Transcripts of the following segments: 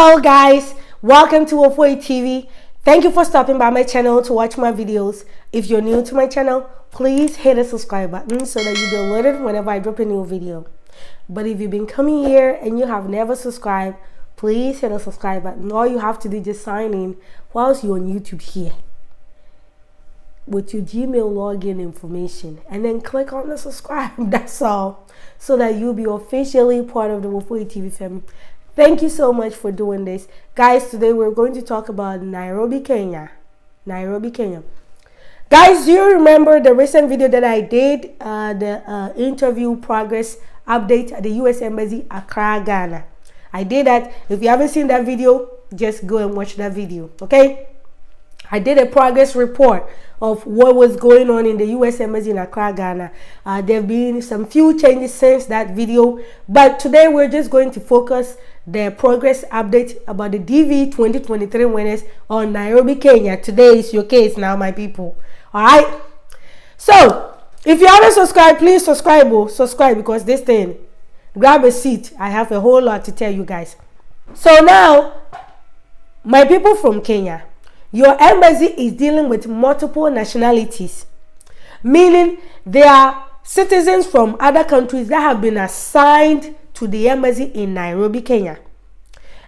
Hello guys, welcome to Wofoy TV. Thank you for stopping by my channel to watch my videos. If you're new to my channel, please hit the subscribe button so that you'll be alerted whenever I drop a new video. But if you've been coming here and you have never subscribed, please hit the subscribe button. All you have to do is just sign in whilst you're on YouTube here with your Gmail login information and then click on the subscribe. That's all, so that you'll be officially part of the Wofoy TV family. Thank you so much for doing this. Guys, today we're going to talk about Nairobi, Kenya. Nairobi, Kenya. Guys, do you remember the recent video that I did, the interview progress update at the US Embassy, Accra, Ghana? I did that. If you haven't seen that video, just go and watch that video, okay? I did a progress report of what was going on in the US Embassy in Accra, Ghana. There have been some few changes since that video, but today we're just going to focus the progress update about the DV2023 winners on Nairobi, Kenya. Today is your case now, my people. All right. So if you haven't subscribed, please subscribe. Subscribe, because this thing, grab a seat. I have a whole lot to tell you guys. So now, my people from Kenya, your embassy is dealing with multiple nationalities, meaning there are citizens from other countries that have been assigned to the embassy in Nairobi, Kenya.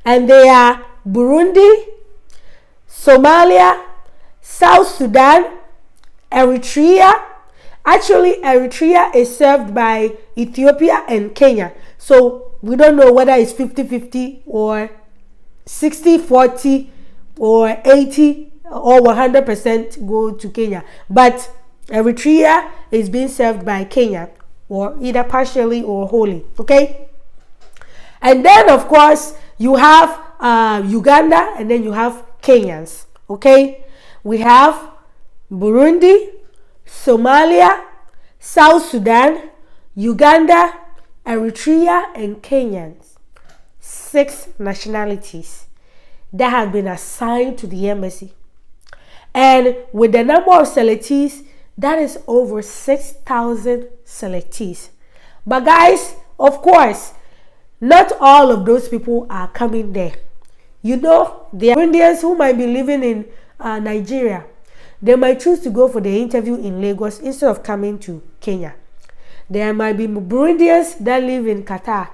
And they are Burundi, Somalia, South Sudan, Eritrea. Actually, Eritrea is served by Ethiopia and Kenya. So we don't know whether it's 50-50 or 60-40 or 80 or 100% go to Kenya. But Eritrea is being served by Kenya, or either partially or wholly, okay? And then, of course, you have Uganda, and then you have Kenyans, okay? We have Burundi, Somalia, South Sudan, Uganda, Eritrea, and Kenyans. 6 nationalities that have been assigned to the embassy. And with the number of selectees, that is over 6,000 selectees. But guys, of course, not all of those people are coming there. You know, there are Indians who might be living in Nigeria. They might choose to go for the interview in Lagos instead of coming to Kenya. There might be Burundians that live in Qatar.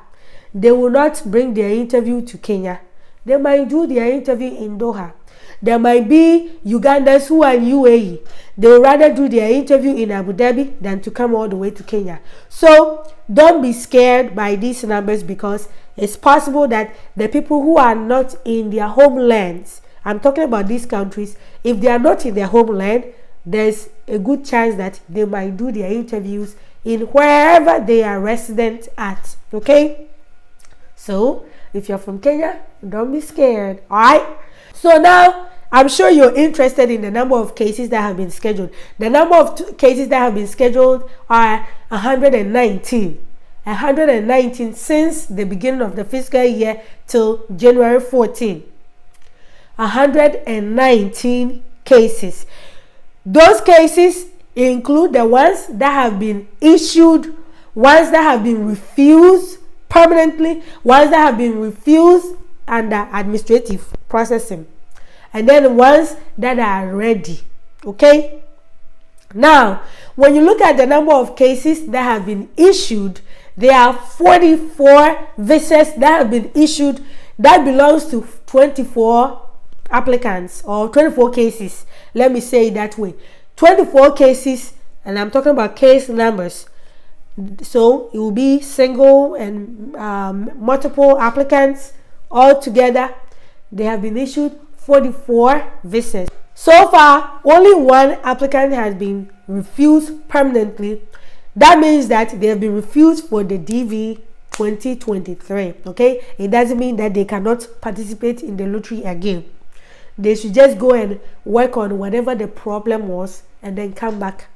They will not bring their interview to Kenya. They might do their interview in Doha. There might be Ugandans who are in UAE. They would rather do their interview in Abu Dhabi than to come all the way to Kenya. So don't be scared by these numbers, because it's possible that the people who are not in their homelands, I'm talking about these countries, if they are not in their homeland, there's a good chance that they might do their interviews in wherever they are resident at, okay? So if you're from Kenya, don't be scared, all right? So now, I'm sure you're interested in the number of cases that have been scheduled. The number of cases that have been scheduled are 119. 119 since the beginning of the fiscal year till January 14. 119 cases. Those cases include the ones that have been issued, ones that have been refused permanently, ones that have been refused under administrative processing, and then the ones that are ready, okay? Now, when you look at the number of cases that have been issued, there are 44 visas that have been issued. That belongs to 24 applicants, or 24 cases. Let me say it that way. 24 cases, and I'm talking about case numbers. So it will be single and multiple applicants all together. They have been issued 44 visas. So far, only one applicant has been refused permanently. That means that they have been refused for the DV 2023. Okay, it doesn't mean that they cannot participate in the lottery again. They should just go and work on whatever the problem was and then come back.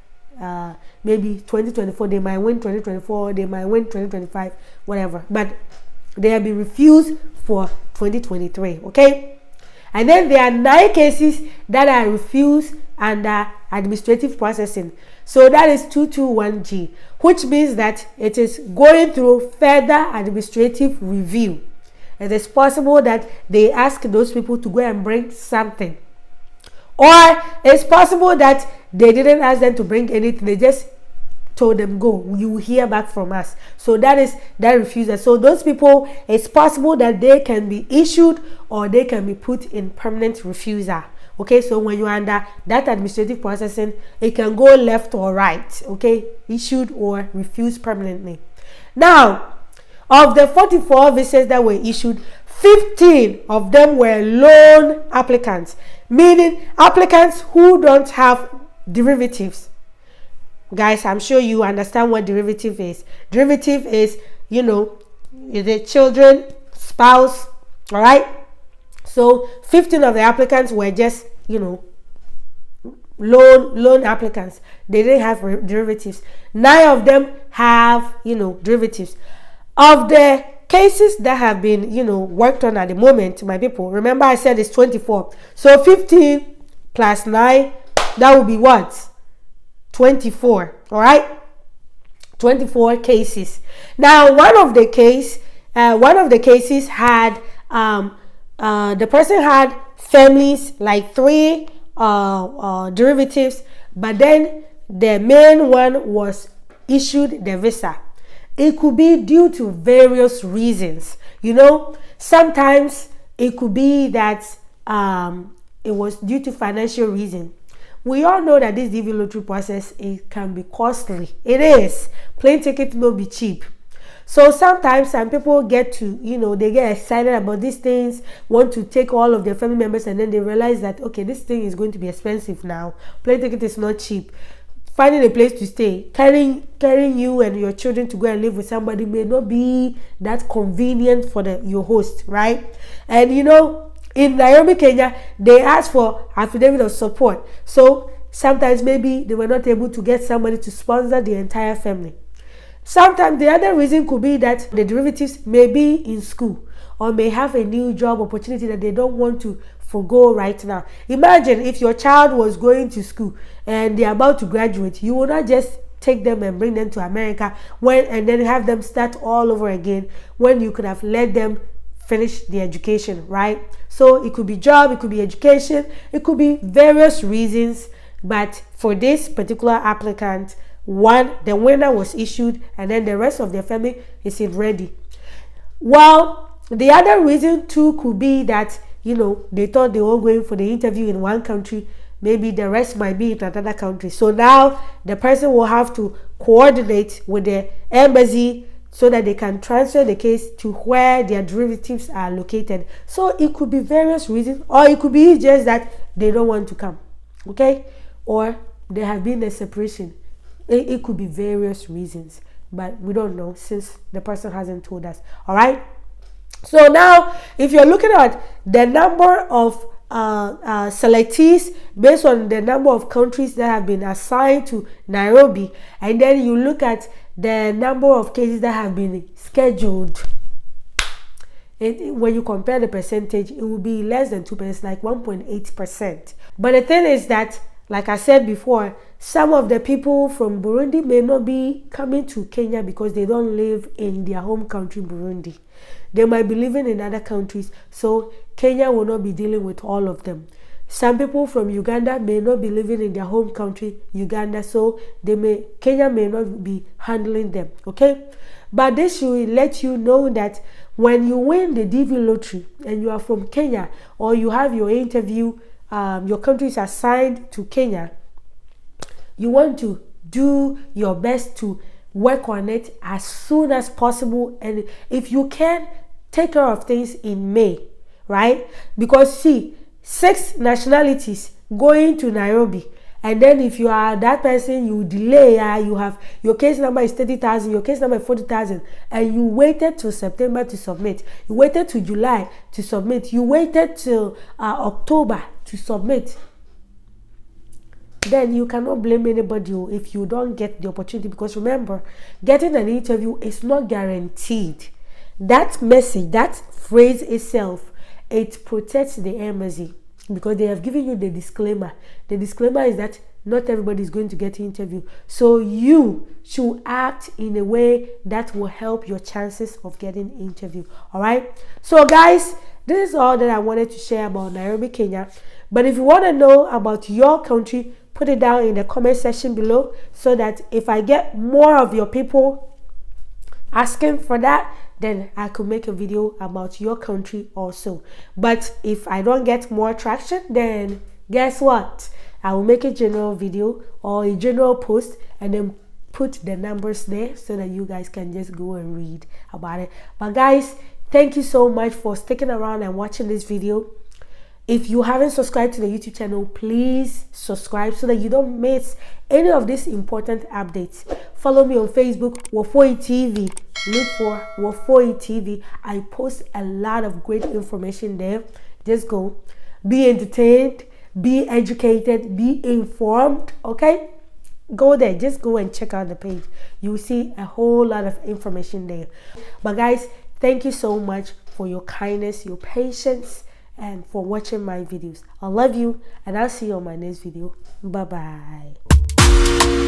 Maybe 2024, they might win 2024, they might win 2025, whatever. But they have been refused for 2023, okay? And then there are 9 cases that are refused under administrative processing. So that is 221G, which means that it is going through further administrative review. It is possible that they ask those people to go and bring something. Or it's possible that they didn't ask them to bring anything. They just told them, go, you will hear back from us. So that is that refusal. So those people, it's possible that they can be issued or they can be put in permanent refusal. Okay, so when you're under that administrative processing, it can go left or right. Okay, issued or refused permanently. Now, of the 44 visas that were issued, 15 of them were loan applicants, meaning applicants who don't have derivatives. Guys, I'm sure you understand what derivative is. Derivative is, the children, spouse, all right? So 15 of the applicants were just, loan applicants. They didn't have derivatives. 9 of them have, derivatives. Of the cases that have been, worked on at the moment, my people, remember I said it's 24. So 15 plus 9, that will be what? 24. All right? 24 cases. Now, one of the cases had, the person had families, like 3 derivatives, but then the main one was issued the visa. It could be due to various reasons. Sometimes it could be that it was due to financial reason. We all know that this DV lottery process, it can be costly. It is. Plane ticket will be cheap. So sometimes some people get to, they get excited about these things, want to take all of their family members, and then they realize that, okay, this thing is going to be expensive now. Plane ticket is not cheap. Finding a place to stay, carrying you and your children to go and live with somebody may not be that convenient for your host, right? And in Nairobi, Kenya, they ask for affidavit of support. So sometimes maybe they were not able to get somebody to sponsor the entire family. Sometimes the other reason could be that the derivatives may be in school or may have a new job opportunity that they don't want to forgo right now. Imagine if your child was going to school and they're about to graduate, you will not just take them and bring them to America and then have them start all over again when you could have let them finish the education, right? So it could be job, it could be education, it could be various reasons, but for this particular applicant, the winner was issued and then the rest of their family is ready. Well, the other reason too could be that they thought they were going for the interview in one country, maybe the rest might be in another country. So now the person will have to coordinate with the embassy so that they can transfer the case to where their derivatives are located. So it could be various reasons, or it could be just that they don't want to come, okay? Or there have been a separation. It could be various reasons, but we don't know since the person hasn't told us, all right? So now, if you're looking at the number of selectees based on the number of countries that have been assigned to Nairobi, and then you look at the number of cases that have been scheduled, when you compare the percentage, it will be less than 2%, like 1.8%. But the thing is that, like I said before, some of the people from Burundi may not be coming to Kenya because they don't live in their home country, Burundi. They might be living in other countries, so Kenya will not be dealing with all of them. Some people from Uganda may not be living in their home country, Uganda, so Kenya may not be handling them, okay? But this should let you know that when you win the DV lottery and you are from Kenya, or you have your interview, your country is assigned to Kenya, you want to do your best to work on it as soon as possible, and if you can, take care of things in May, right? Because see, 6 nationalities going to Nairobi, and then if you are that person, you delay, you have your case number is 30,000, your case number is 40,000, and you waited till September to submit, you waited till July to submit, you waited till October to submit, then you cannot blame anybody if you don't get the opportunity. Because remember, getting an interview is not guaranteed. That message, that phrase itself, it protects the embassy because they have given you the disclaimer. The disclaimer is that not everybody is going to get an interview. So you should act in a way that will help your chances of getting an interview. All right. So guys, this is all that I wanted to share about Nairobi, Kenya. But if you want to know about your country, put it down in the comment section below, so that if I get more of your people asking for that, then I could make a video about your country also. But if I don't get more traction, then guess what? I will make a general video or a general post and then put the numbers there so that you guys can just go and read about it. But guys, thank you so much for sticking around and watching this video. If you haven't subscribed to the YouTube channel, please subscribe so that you don't miss any of these important updates. Follow me on Facebook, Wofoy TV. Look for Wofoy TV. I post a lot of great information there. Just go. Be entertained, be educated, be informed, okay? Go there. Just go and check out the page. You will see a whole lot of information there. But guys, thank you so much for your kindness, your patience, and for watching my videos. I love you, and I'll see you on my next video. Bye bye.